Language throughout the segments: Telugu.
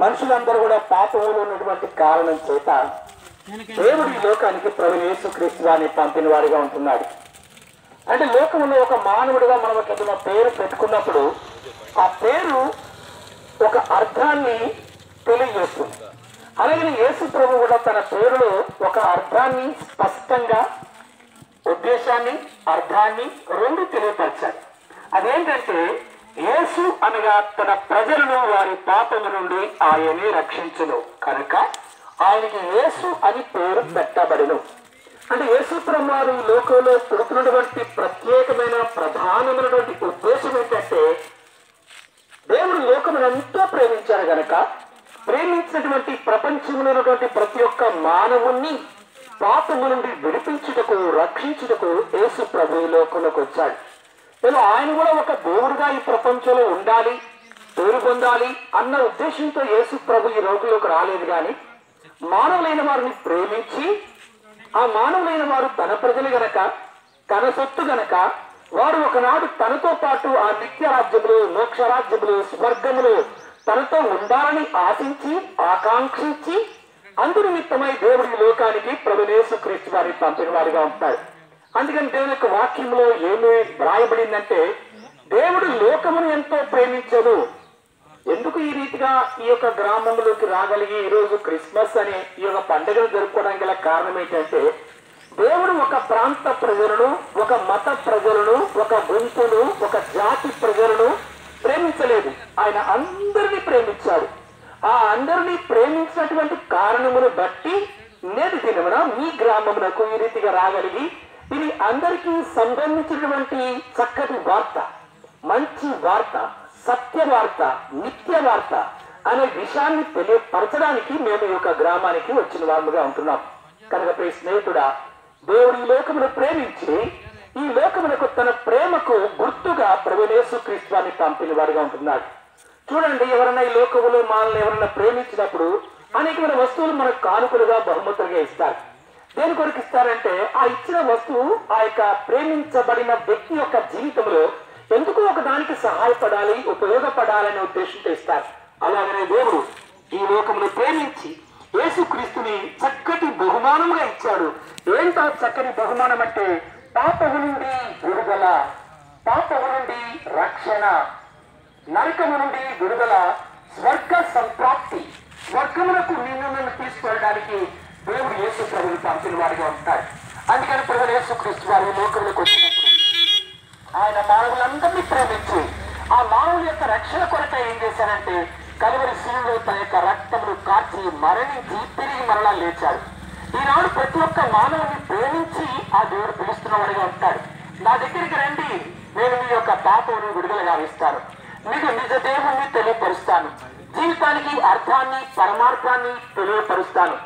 మనుషులందరూ కూడా పాపంలో ఉన్నటువంటి కారణం చేత దేవుడి లోకానికి ప్రభు యేసుక్రీస్తు వారిని పంపిన వాడిగా ఉంటున్నాడు. అంటే లోకంలో ఒక మానవుడిగా మనం ఏదైనా పేరు పెట్టుకున్నప్పుడు ఆ పేరు ఒక అర్థాన్ని తెలియజేస్తుంది. అలాగే యేసు ప్రభు కూడా తన పేరులో ఒక అర్థాన్ని స్పష్టంగా, ఉద్దేశాన్ని, అర్థాన్ని రెండు తెలియపరిచాడు. అదేంటంటే యేసు అనగా తన ప్రజలను వారి పాపము నుండి ఆయనే రక్షించును కనుక ఆయనకి యేసు అని పేరు పెట్టబడును. అంటే యేసు ప్రభు వారు ఈ లోకంలో పుడుతున్నటువంటి ప్రత్యేకమైన ప్రధానమైనటువంటి ఉద్దేశం ఏంటంటే దేవుడు లోకమును ఎంతో ప్రేమించారు గనక ప్రేమించినటువంటి ప్రపంచంలో ఉన్నటువంటి ప్రతి ఒక్క మానవుణ్ణి పాపము నుండి విడిపించుటకు, రక్షించుటకు యేసు ప్రభు ఈ లోకంలోకి వచ్చాడు. నేను ఆయన కూడా ఒక దేవుడుగా ఈ ప్రపంచంలో ఉండాలి, పేరు పొందాలి అన్న ఉద్దేశంతో యేసు ప్రభు ఈ లోకంలోకి రాలేదు. కానీ మానవులైన వారిని ప్రేమించి ఆ మానవులైన వారు తన ప్రజలు గనక, తన సొత్తు గనక వారు ఒకనాడు తనతో పాటు ఆ నిత్య రాజ్యములు, మోక్షరాజ్యములు, స్వర్గములు తనతో ఉండాలని ఆశించి, ఆకాంక్షించి అందు నిమిత్తమై దేవుడి లోకానికి ప్రభు యేసుక్రీస్తు వారిని పంపిన వారిగా ఉంటాడు. అందుకని దేవుని యొక్క వాక్యంలో ఏమి వ్రాయబడిందంటే దేవుడు లోకమును ఎంతో ప్రేమించను. ఎందుకు ఈ రీతిగా ఈ యొక్క గ్రామంలోకి రాగలిగి ఈరోజు క్రిస్మస్ అనే ఈ యొక్క పండుగను జరుపుకోవడానికి గల కారణం ఏంటంటే దేవుడు ఒక ప్రాంత ప్రజలను, ఒక మత ప్రజలను, ఒక గుంపును, ఒక జాతి ప్రజలను ప్రేమించలేదు. ఆయన అందరినీ ప్రేమించాడు. ఆ అందరినీ ప్రేమించినటువంటి కారణమును బట్టి నేటి దినమున మీ గ్రామమునకు ఈ రీతిగా రాగలిగి ఇది అందరికీ సంబంధించినటువంటి చక్కటి వార్త, మంచి వార్త, సత్య వార్త, నిత్య వార్త అనే విషయాన్ని తెలియపరచడానికి మేము ఈ యొక్క గ్రామానికి వచ్చిన వారుగా ఉంటున్నాం. కనుక ప్రియ స్నేహితుడా, దేవుడు ఈ లోకమును ప్రేమించి ఈ లోకమునకు తన ప్రేమకు గుర్తుగా ప్రభు యేసుక్రీస్తు వారిని పంపిన వారిగా ఉంటున్నాడు. చూడండి, ఎవరైనా ఈ లోకములో మనల్ని ఎవరైనా ప్రేమించినప్పుడు అనేకమైన వస్తువులు మనకు కానుకలుగా, బహుమతులుగా ఇస్తారు. దేని కొరకు ఇస్తారంటే ఆ ఇచ్చిన వస్తువు ఆ యొక్క ప్రేమించబడిన వ్యక్తి యొక్క జీవితంలో ఎందుకు ఒక దానికి సహాయపడాలి, ఉపయోగపడాలనే ఉద్దేశంతో ఇస్తారు. అలాగనే దేవుడు ఈ లోకమును ప్రేమించి యేసుక్రీస్తుని చక్కటి బహుమానముగా ఇచ్చాడు. ఏంటో చక్కటి బహుమానం అంటే పాపము నుండి విడుదల, పాపము నుండి రక్షణ, నరకము నుండి విడుదల, స్వర్గ సంప్రాప్తి. స్వర్గమునకు నిన్ను తీసుకెళ్ళడానికి దేవుడు యేసు ప్రభువుని పంపిన వారిగా ఉంటాడు. అందుకని ప్రభు యేసుక్రీస్తు వారు లోకంలోకి వచ్చినప్పుడు ఆయన మానవులందరినీ ప్రేమించి ఆ మానవుల యొక్క రక్షణ కొరత ఏం చేశారంటే కలువరి శిలువలో తన యొక్క రక్తమును కార్చి మరణించి తిరిగి మరలా లేచాడు. ఈనాడు ప్రతి ఒక్క మానవుని ప్రేమించి ఆ దేవుడు పిలుస్తున్న వాడిగా ఉంటాడు. నా దగ్గరికి రండి, నేను మీ యొక్క పాపమును విడుదలగా ఇస్తాను, మీకు నిజ దేవుణ్ణి తెలియపరుస్తాను, జీవితానికి అర్థాన్ని, పరమార్థాన్ని తెలియపరుస్తాను.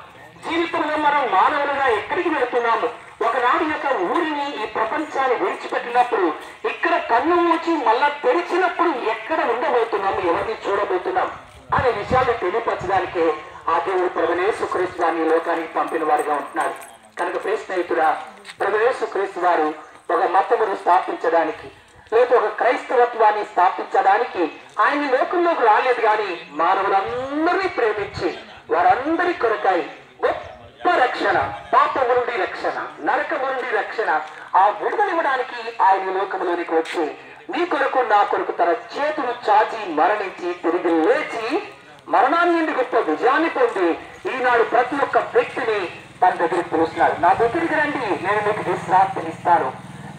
జీవితంలో మనం మానవులుగా ఎక్కడికి వెళుతున్నాము, ఒకనాడు యొక్క ఊరిని, ఈ ప్రపంచాన్ని విడిచిపెట్టినప్పుడు ఇక్కడ కన్ను మూచి మళ్ళా తెరిచినప్పుడు ఎక్కడ ఉండబోతున్నాము, ఎవరిని చూడబోతున్నాం అనే విషయాన్ని తెలియపరచడానికే ఆ దేవుడు ప్రభు యేసుక్రీస్తు వారిని లోకానికి పంపిన వారిగా ఉంటున్నాడు. కనుక ప్రియ స్నేహితుడా, ప్రభు యేసుక్రీస్తు వారు ఒక మతమును స్థాపించడానికి లేదా ఒక క్రైస్తవత్వాన్ని స్థాపించడానికి ఆయన లోకంలోకి రాలేదు. కానీ మానవులందరినీ ప్రేమించి వారందరి కొరకై గొప్ప రక్షణ, పాపము నుండి రక్షణ, నరకము నుండి రక్షణ, ఆ విడుదల ఇవ్వడానికి ఆయన లోకములోనికి వచ్చి నీ కొరకు, నా కొరకు తన చేతులు చాచి మరణించి తిరిగి లేచి మరణాన్ని నుండి గొప్ప విజయాన్ని పొంది ఈనాడు ప్రతి ఒక్క వ్యక్తిని తన దగ్గరికి పిలుస్తున్నాడు. నా దగ్గరికి రండి, నేను మీకు విశ్రాంతిని ఇస్తాను,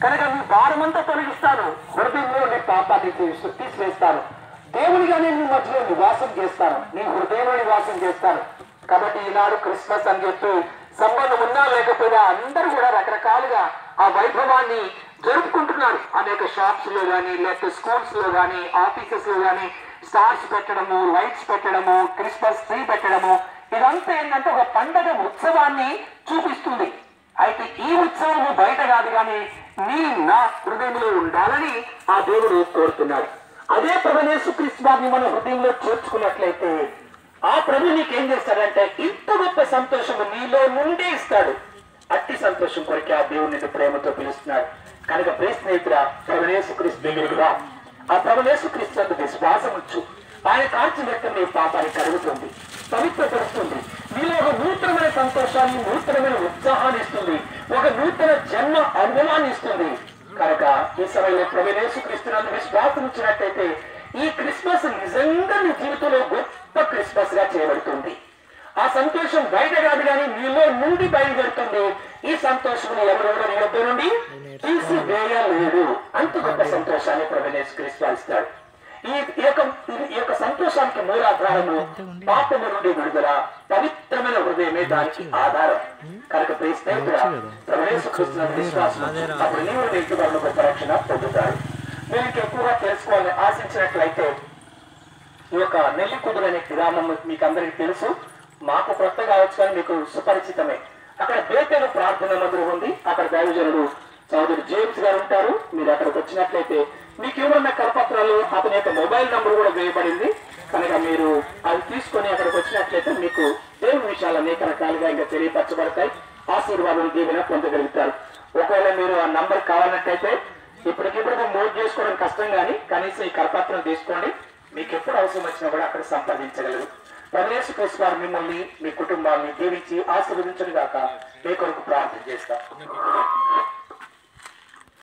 కనుక మీ భారమంతా తొలగిస్తాను, హృదయంలో నీ పాపాన్ని తీసివేస్తాను, దేవునిగా నేను మీ మధ్యలో నివాసం చేస్తాను, నీ హృదయంలో నివాసం చేస్తాను. కాబట్టి ఈనాడు క్రిస్మస్ అని చెప్పి సంబంధం ఉన్నా లేకపోయినా అందరూ కూడా రకరకాలుగా ఆ వైభవాన్ని జరుపుకుంటున్నారు. అనేక షాప్స్ లో కానీ, లేకపోతే స్కూల్స్ లో కానీ, ఆఫీసెస్ లో కానీ స్టార్స్ పెట్టడము, లైట్స్ పెట్టడము, క్రిస్మస్ ట్రీ పెట్టడము, ఇదంతా ఏంటంటే ఒక పండగ ఉత్సవాన్ని చూపిస్తుంది. అయితే ఈ ఉత్సవం బయట కాదు, కానీ నీ నా హృదయంలో ఉండాలని ఆ దేవుడు కోరుతున్నాడు. అదే ప్రభు యేసుక్రీస్తు వారిని మన హృదయంలో చేర్చుకున్నట్లయితే ఆ ప్రభు నీకేం చేస్తాడంటే ఇంత గొప్ప సంతోషము నీలో నుండి ఇస్తాడు. అట్టి సంతోషం కొరకే ఆ దేవుడు నిన్ను ప్రేమతో పిలుస్తున్నాడు. కనుక ప్రియ స్నేహితుడా, ప్రభు యేసుక్రీస్తు దగ్గరికి రా, ఆ ప్రభు యేసుక్రీస్తు విశ్వాసం ఉంచు, ఆయన కాల్చిన రక్తం నీ పాపాన్ని కలుగుతుంది, పవిత్రపరుస్తుంది. నీలో ఒక నూతనమైన సంతోషాన్ని, నూతనమైన ఉత్సాహాన్ని ఇస్తుంది, ఒక నూతన జన్మ అనుభవాన్ని ఇస్తుంది. కనుక ఈ సమయంలో ప్రభువైన యేసుక్రీస్తునందు విశ్వాసం ఉంచినట్లయితే ఈ క్రిస్మస్ నిజంగా నీ జీవితంలో గొప్ప క్రిస్మస్ గా చేయబడుతుంది. ఆ సంతోషం బయట కాదు కానీ నీలో నుండి బయలుదేరుతుంది. ఈ సంతోషం ఎవరెవరో నీ వద్ద నుండి తీసివేయలేడు. అంత గొప్ప సంతోషాన్ని ప్రభువైన యేసుక్రీస్తు ఇస్తాడు. ఈ యొక్క సంతోషానికి మూలాధారము పాపము నుండి విడుదల, పవిత్రమైన హృదయమే దానికి ఆధారం. కనుక ప్రియ స్నేహితుడా, ప్రభువైన యేసుక్రీస్తునందు విశ్వాసం అప్పుడు నీవు వ్యక్తిగత గొప్ప రక్షణ పొందుతాడు. మీరు ఇంకెక్కువగా తెలుసుకోవాలని ఆశించినట్లయితే ఈ యొక్క నెల్లికుదురు అనే గ్రామం మీకు అందరికీ తెలుసు, మాకు కొత్త కావచ్చు కానీ మీకు సుపరిచితమే. అక్కడ బేతేలు ప్రార్థన మందిరం ఉంది. అక్కడ దైవజనుడు సోదరుడు జేమ్స్ గారు ఉంటారు. మీరు అక్కడికి వచ్చినట్లయితే మీకు ఏమన్నా కరపత్రాలు, అతని యొక్క మొబైల్ నంబర్ కూడా వేయబడింది. కనుక మీరు అది తీసుకొని అక్కడికి వచ్చినట్లయితే మీకు దేవుని విషయాలు అనేక రకాలుగా ఇంకా తెలియపరచబడతాయి. ఆశీర్వాదం దీవెన పొందగలుగుతారు. ఒకవేళ మీరు ఆ నంబర్ కావాలన్నట్టయితే ఇప్పటికిప్పుడు నోట్ చేసుకోవడం కష్టం కానీ కనీసం ఈ కరపత్రం తీసుకోండి. మీకు ఎప్పుడు అవసరం వచ్చినా కూడా అక్కడ సంప్రదించగలరు. ప్రభువైన యేసుక్రీస్తు వారు మిమ్మల్ని, మీ కుటుంబాన్ని దీవించి ఆశీర్వదించును గాక. మీ కొరకు ప్రార్థన చేస్తాం.